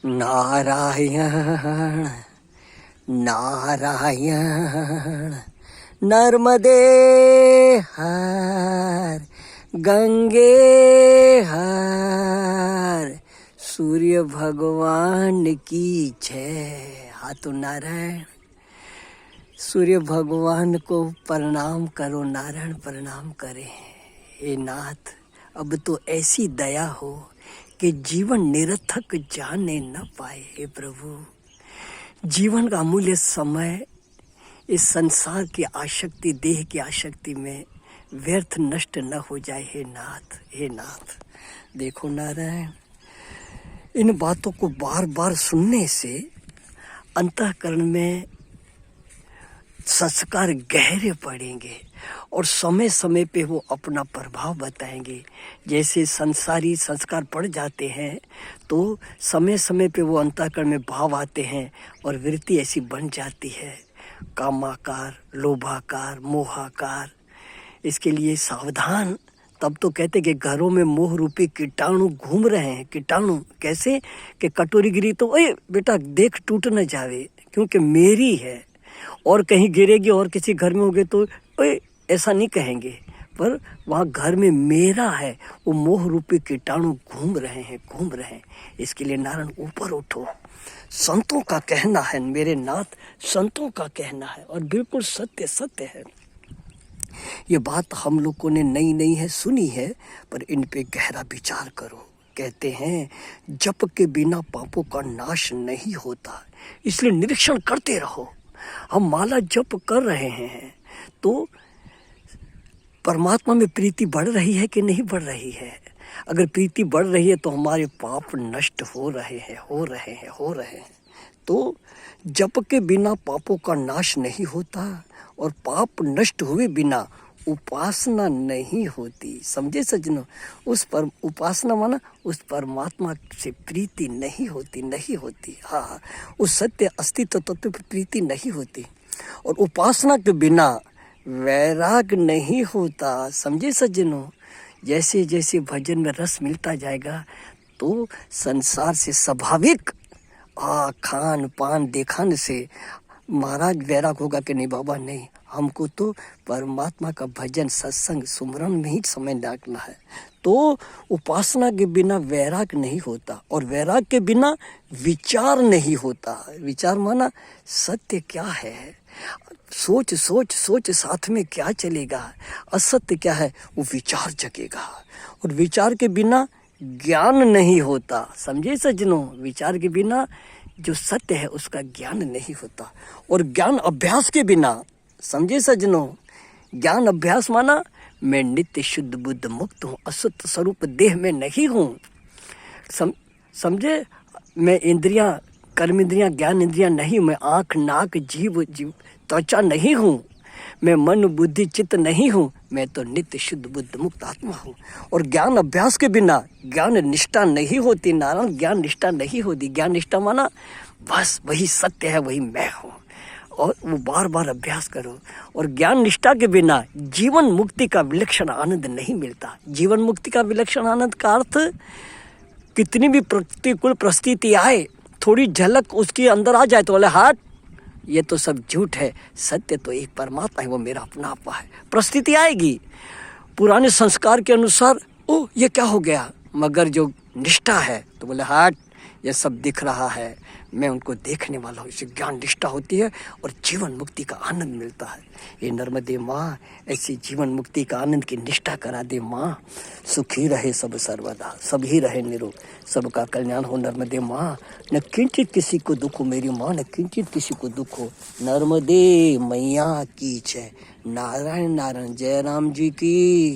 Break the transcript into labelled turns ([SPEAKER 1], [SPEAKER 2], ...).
[SPEAKER 1] नारायण नारायण नर्मदे हर गंगे हर सूर्य भगवान की जय। हाँ तो नारायण सूर्य भगवान को प्रणाम करो, नारायण प्रणाम करें। हे नाथ अब तो ऐसी दया हो कि जीवन निरर्थक जाने न पाए। हे प्रभु जीवन का अमूल्य समय इस संसार की आसक्ति, देह की आसक्ति में व्यर्थ नष्ट न हो जाए। हे नाथ, हे नाथ देखो नारायण, इन बातों को बार बार सुनने से अंतःकरण में संस्कार गहरे पड़ेंगे और समय समय पे वो अपना प्रभाव बताएंगे। जैसे संसारी संस्कार पड़ जाते हैं तो समय समय पे वो अंतःकरण में भाव आते हैं और वृत्ति ऐसी बन जाती है, कामाकार, लोभाकार, मोहाकार। इसके लिए सावधान। तब तो कहते कि घरों में मोह रूपी कीटाणु घूम रहे हैं। कीटाणु कैसे कि कटोरी गिरी तो ओए बेटा देख टूट न जावे क्योंकि मेरी है, और कहीं गिरेगी और किसी घर में होगे तो ओए ऐसा नहीं कहेंगे, पर वहाँ घर में मेरा है। वो मोह रूपी कीटाणु घूम रहे हैं। इसके लिए नारायण ऊपर उठो। संतों का कहना है मेरे नाथ, संतों का कहना है और बिल्कुल सत्य सत्य है। ये बात हम लोगों ने नई है सुनी है, पर इन पे गहरा विचार करो। कहते हैं जप के बिना पापों का नाश नहीं होता, इसलिए निरीक्षण करते रहो। हम माला जप कर रहे हैं तो परमात्मा में प्रीति बढ़ रही है कि नहीं बढ़ रही है? अगर प्रीति बढ़ रही है तो हमारे पाप नष्ट हो रहे हैं। तो जप के बिना पापों का नाश नहीं होता और पाप नष्ट हुए बिना उपासना नहीं होती। समझे सज्जनों, उस पर उपासना माना उस परमात्मा से प्रीति नहीं होती। हाँ, उस सत्य अस्तित्व तत्व पर प्रीति नहीं होती और उपासना के बिना वैराग नहीं होता। समझे सज्जनों, जैसे जैसे भजन में रस मिलता जाएगा तो संसार से स्वाभाविक खान पान देखाने से महाराज वैराग होगा कि नहीं बाबा, नहीं, हमको तो परमात्मा का भजन सत्संग सुमरन में ही समय डालना है। तो उपासना के बिना वैराग नहीं होता और वैराग के बिना विचार नहीं होता। विचार माना सत्य क्या है, सोच साथ में क्या चलेगा, असत्य क्या है, वो विचार जगेगा। और विचार के बिना ज्ञान नहीं होता। समझे सज्जनों, विचार के बिना जो सत्य है उसका ज्ञान नहीं होता। और ज्ञान अभ्यास के बिना, समझे सज्जनों, ज्ञान अभ्यास माना मैं नित्य शुद्ध बुद्ध मुक्त हूँ, असुत स्वरूप देह में नहीं हूँ। समझे, मैं इंद्रियां, कर्म इंद्रियां, ज्ञान इंद्रियां नहीं, मैं आँख नाक जीव त्वचा नहीं हूँ, मैं मन बुद्धि चित्त नहीं हूँ, मैं तो नित्य शुद्ध बुद्ध मुक्त आत्मा हूँ। और ज्ञान अभ्यास के बिना ज्ञान निष्ठा नहीं होती नारायण, ज्ञान निष्ठा नहीं होती। ज्ञान निष्ठा माना बस वही सत्य है, वही मैं हूँ, और वो बार बार अभ्यास करो। और ज्ञान निष्ठा के बिना जीवन मुक्ति का विलक्षण आनंद नहीं मिलता। जीवन मुक्ति का विलक्षण आनंद का अर्थ कितनी भी प्रतिकूल परिस्थिति आए, थोड़ी झलक उसके अंदर आ जाए तो बोले हाथ ये तो सब झूठ है, सत्य तो एक परमात्मा है, वो मेरा अपना आपा है। परिस्थिति आएगी पुराने संस्कार के अनुसार, ओ ये क्या हो गया, मगर जो निष्ठा है तो बोले हाथ ये सब दिख रहा है, मैं उनको देखने वाला हूँ। इससे ज्ञान निष्ठा होती है और जीवन मुक्ति का आनंद मिलता है। ये नर्मदे माँ ऐसी जीवन मुक्ति का आनंद की निष्ठा करा दे माँ। सुखी रहे सब सर्वदा, सभी रहे निरोग, सबका कल्याण हो नर्मदे माँ। न किंचित किसी को दुख हो मेरी माँ, न किंचित किसी को दुख हो। नर्मदे मैया की जय। नारायण नारायण, जय राम जी की।